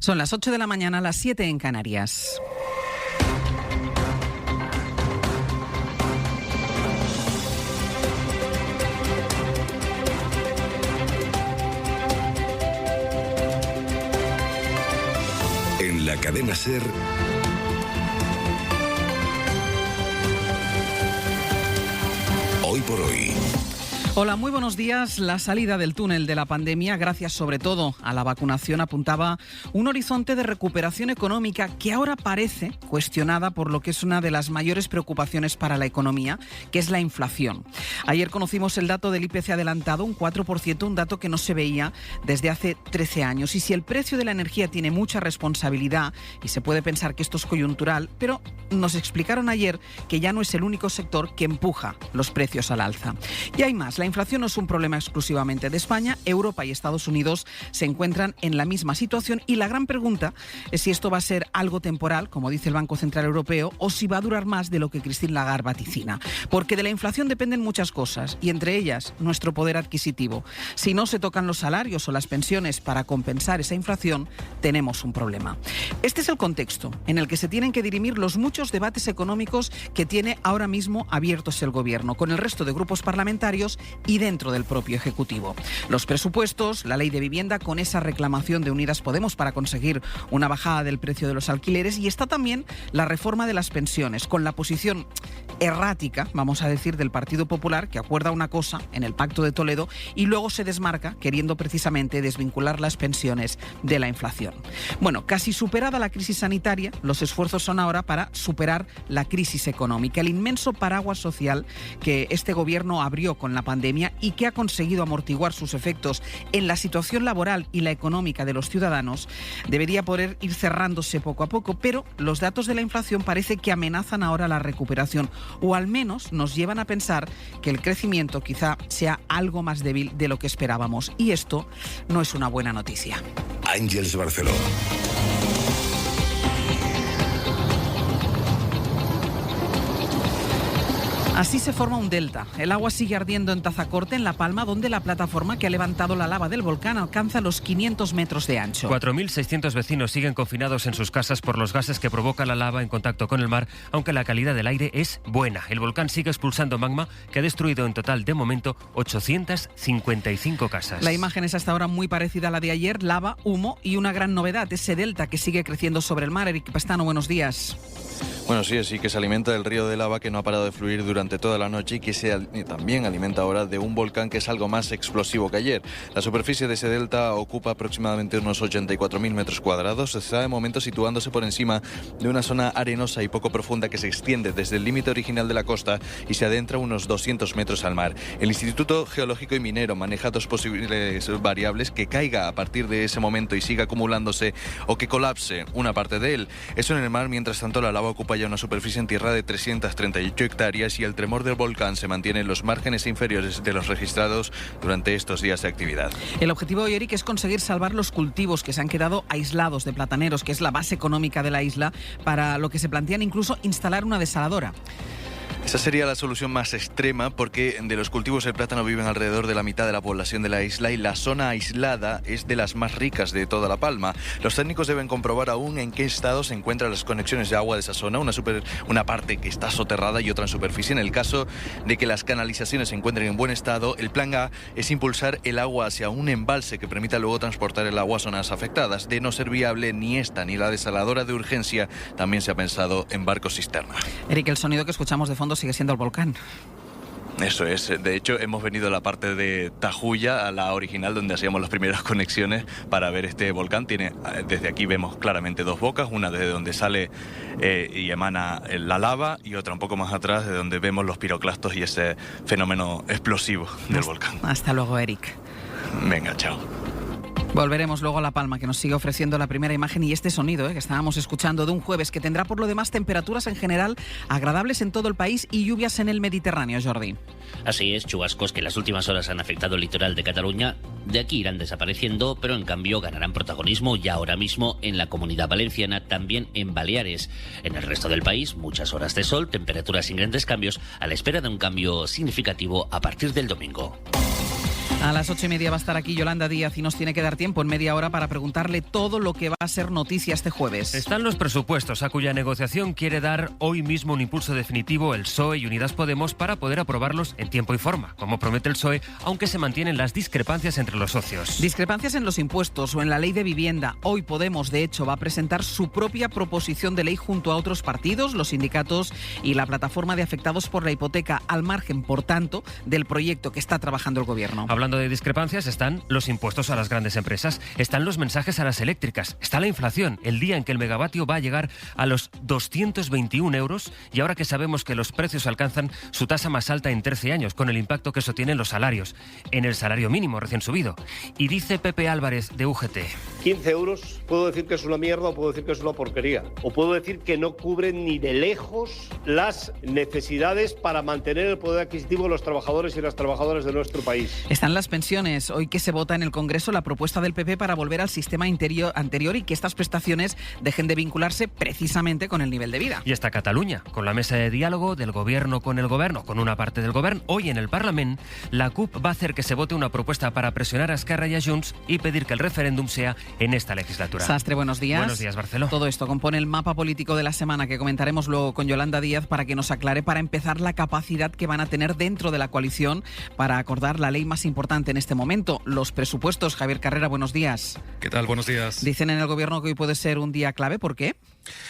Son las 8 de la mañana, las 7 en Canarias. En la cadena SER, Hoy por Hoy. Hola, muy buenos días. La salida del túnel de la pandemia, gracias sobre todo a la vacunación, apuntaba un horizonte de recuperación económica que ahora parece cuestionada por lo que es una de las mayores preocupaciones para la economía, que es la inflación. Ayer conocimos el dato del IPC adelantado, un 4%, un dato que no se veía desde hace 13 años. Y si el precio de la energía tiene mucha responsabilidad, y se puede pensar que esto es coyuntural, pero nos explicaron ayer que ya no es el único sector que empuja los precios al alza. Y hay más. La inflación no es un problema exclusivamente de España. Europa y Estados Unidos se encuentran en la misma situación y la gran pregunta es si esto va a ser algo temporal, como dice el Banco Central Europeo, o si va a durar más de lo que Christine Lagarde vaticina. Porque de la inflación dependen muchas cosas y entre ellas nuestro poder adquisitivo. Si no se tocan los salarios o las pensiones para compensar esa inflación, tenemos un problema. Este es el contexto en el que se tienen que dirimir los muchos debates económicos que tiene ahora mismo abiertos el Gobierno, con el resto de grupos parlamentarios y dentro del propio Ejecutivo. Los presupuestos, la ley de vivienda con esa reclamación de Unidas Podemos para conseguir una bajada del precio de los alquileres, y está también la reforma de las pensiones, con la posición errática, vamos a decir, del Partido Popular, que acuerda una cosa en el Pacto de Toledo y luego se desmarca queriendo precisamente desvincular las pensiones de la inflación. Bueno, casi superada la crisis sanitaria, los esfuerzos son ahora para superar la crisis económica, el inmenso paraguas social que este Gobierno abrió con la pandemia y que ha conseguido amortiguar sus efectos en la situación laboral y la económica de los ciudadanos, debería poder ir cerrándose poco a poco, pero los datos de la inflación parece que amenazan ahora la recuperación, o al menos nos llevan a pensar que el crecimiento quizá sea algo más débil de lo que esperábamos, y esto no es una buena noticia. Ángeles Barceló. Así se forma un delta. El agua sigue ardiendo en Tazacorte, en La Palma, donde la plataforma que ha levantado la lava del volcán alcanza los 500 metros de ancho. 4.600 vecinos siguen confinados en sus casas por los gases que provoca la lava en contacto con el mar, aunque la calidad del aire es buena. El volcán sigue expulsando magma que ha destruido en total, de momento, 855 casas. La imagen es hasta ahora muy parecida a la de ayer: lava, humo y una gran novedad, ese delta que sigue creciendo sobre el mar. Eric Pastano, buenos días. Bueno, sí, que se alimenta del río de lava que no ha parado de fluir durante toda la noche y que también alimenta ahora de un volcán que es algo más explosivo que ayer. La superficie de ese delta ocupa aproximadamente unos 84.000 metros cuadrados. Está de momento situándose por encima de una zona arenosa y poco profunda que se extiende desde el límite original de la costa y se adentra unos 200 metros al mar. El Instituto Geológico y Minero maneja dos posibles variables: que caiga a partir de ese momento y siga acumulándose, o que colapse una parte de él. Eso en el mar. Mientras tanto, la lava ocupa ya una superficie en tierra de 338 hectáreas y el tremor del volcán se mantiene en los márgenes inferiores de los registrados durante estos días de actividad. El objetivo hoy, Eric, es conseguir salvar los cultivos que se han quedado aislados de plataneros, que es la base económica de la isla, para lo que se plantean incluso instalar una desaladora. Esa sería la solución más extrema, porque de los cultivos de plátano viven alrededor de la mitad de la población de la isla y la zona aislada es de las más ricas de toda La Palma. Los técnicos deben comprobar aún en qué estado se encuentran las conexiones de agua de esa zona, una parte que está soterrada y otra en superficie. En el caso de que las canalizaciones se encuentren en buen estado, el plan A es impulsar el agua hacia un embalse que permita luego transportar el agua a zonas afectadas. De no ser viable ni esta ni la desaladora de urgencia, también se ha pensado en barcos cisterna. Eric, el sonido que escuchamos de fondo sigue siendo el volcán. Eso es. De hecho, hemos venido a la parte de Tajuya, a la original, donde hacíamos las primeras conexiones para ver este volcán. Desde aquí vemos claramente dos bocas, una desde donde sale y emana la lava, y otra un poco más atrás, de donde vemos los piroclastos y ese fenómeno explosivo del volcán. Hasta luego, Eric. Venga, chao. Volveremos luego a La Palma, que nos sigue ofreciendo la primera imagen y este sonido que estábamos escuchando de un jueves que tendrá por lo demás temperaturas en general agradables en todo el país y lluvias en el Mediterráneo, Jordi. Así es, chubascos que en las últimas horas han afectado el litoral de Cataluña. De aquí irán desapareciendo, pero en cambio ganarán protagonismo ya ahora mismo en la Comunidad Valenciana, también en Baleares. En el resto del país, muchas horas de sol, temperaturas sin grandes cambios, a la espera de un cambio significativo a partir del domingo. A las 8:30 va a estar aquí Yolanda Díaz y nos tiene que dar tiempo en media hora para preguntarle todo lo que va a ser noticia este jueves. Están los presupuestos, a cuya negociación quiere dar hoy mismo un impulso definitivo el PSOE y Unidas Podemos para poder aprobarlos en tiempo y forma, como promete el PSOE, aunque se mantienen las discrepancias entre los socios. Discrepancias en los impuestos o en la ley de vivienda. Hoy Podemos, de hecho, va a presentar su propia proposición de ley junto a otros partidos, los sindicatos y la plataforma de afectados por la hipoteca, al margen, por tanto, del proyecto que está trabajando el Gobierno. Hablando de discrepancias, están los impuestos a las grandes empresas, están los mensajes a las eléctricas, está la inflación, el día en que el megavatio va a llegar a los 221 euros y ahora que sabemos que los precios alcanzan su tasa más alta en 13 años, con el impacto que eso tiene en los salarios, en el salario mínimo recién subido. Y dice Pepe Álvarez de UGT. 15 euros, puedo decir que es una mierda o puedo decir que es una porquería. O puedo decir que no cubren ni de lejos las necesidades para mantener el poder adquisitivo de los trabajadores y las trabajadoras de nuestro país. Están las pensiones. Hoy que se vota en el Congreso la propuesta del PP para volver al sistema anterior y que estas prestaciones dejen de vincularse precisamente con el nivel de vida. Y está Cataluña, con la mesa de diálogo del Gobierno con el Gobierno, con una parte del Gobierno. Hoy en el Parlament, la CUP va a hacer que se vote una propuesta para presionar a Esquerra y a Junts y pedir que el referéndum sea en esta legislatura. Sastre, buenos días. Buenos días, Barceló. Todo esto compone el mapa político de la semana que comentaremos luego con Yolanda Díaz para que nos aclare, para empezar, la capacidad que van a tener dentro de la coalición para acordar la ley más importante en este momento, los presupuestos. Javier Carrera, buenos días. ¿Qué tal? Buenos días. Dicen en el Gobierno que hoy puede ser un día clave. ¿Por qué?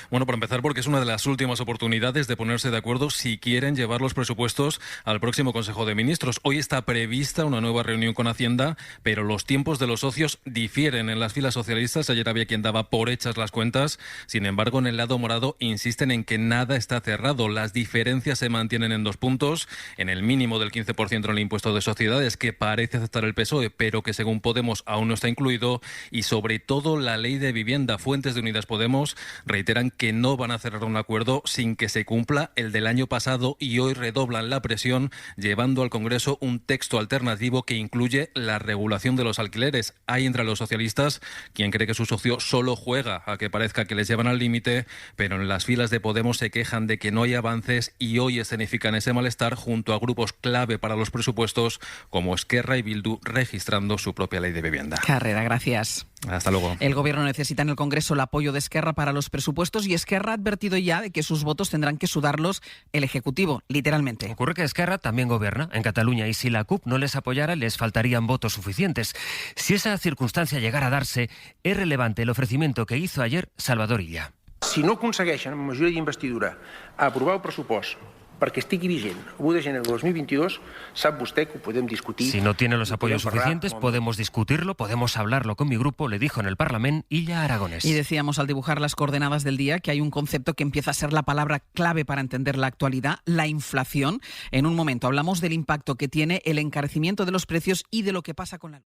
Bueno, para empezar, porque es una de las últimas oportunidades de ponerse de acuerdo si quieren llevar los presupuestos al próximo Consejo de Ministros. Hoy está prevista una nueva reunión con Hacienda, pero los tiempos de los socios difieren. En las filas socialistas ayer había quien daba por hechas las cuentas. Sin embargo, en el lado morado insisten en que nada está cerrado. Las diferencias se mantienen en 2 puntos, en el mínimo del 15% en el impuesto de sociedades, que parece aceptar el PSOE, pero que según Podemos aún no está incluido, y sobre todo la ley de vivienda. Fuentes de Unidas Podemos reiteran que no van a cerrar un acuerdo sin que se cumpla el del año pasado y hoy redoblan la presión llevando al Congreso un texto alternativo que incluye la regulación de los alquileres. Hay entre los socialistas quien cree que su socio solo juega a que parezca que les llevan al límite, pero en las filas de Podemos se quejan de que no hay avances y hoy escenifican ese malestar junto a grupos clave para los presupuestos como Esquerra y Bildu registrando su propia ley de vivienda. Carrera, gracias. Hasta luego. El Gobierno necesita en el Congreso el apoyo de Esquerra para los presupuestos y Esquerra ha advertido ya de que sus votos tendrán que sudarlos el Ejecutivo, literalmente. Ocurre que Esquerra también gobierna en Cataluña y si la CUP no les apoyara les faltarían votos suficientes. Si esa circunstancia llegara a darse, es relevante el ofrecimiento que hizo ayer Salvador Illa. Si no aconsegueixen amb majoria d'investidura aprovar el pressupost perquè estigui vigent el 1 de gener del 2022, sap vostè que ho podem discutir. Si no tiene los apoyos suficientes, podemos discutirlo, podemos hablarlo con mi grupo, le dijo en el Parlament Illa Aragonés. Y decíamos al dibujar las coordenadas del día que hay un concepto que empieza a ser la palabra clave para entender la actualidad, la inflación. En un momento hablamos del impacto que tiene el encarecimiento de los precios y de lo que pasa con la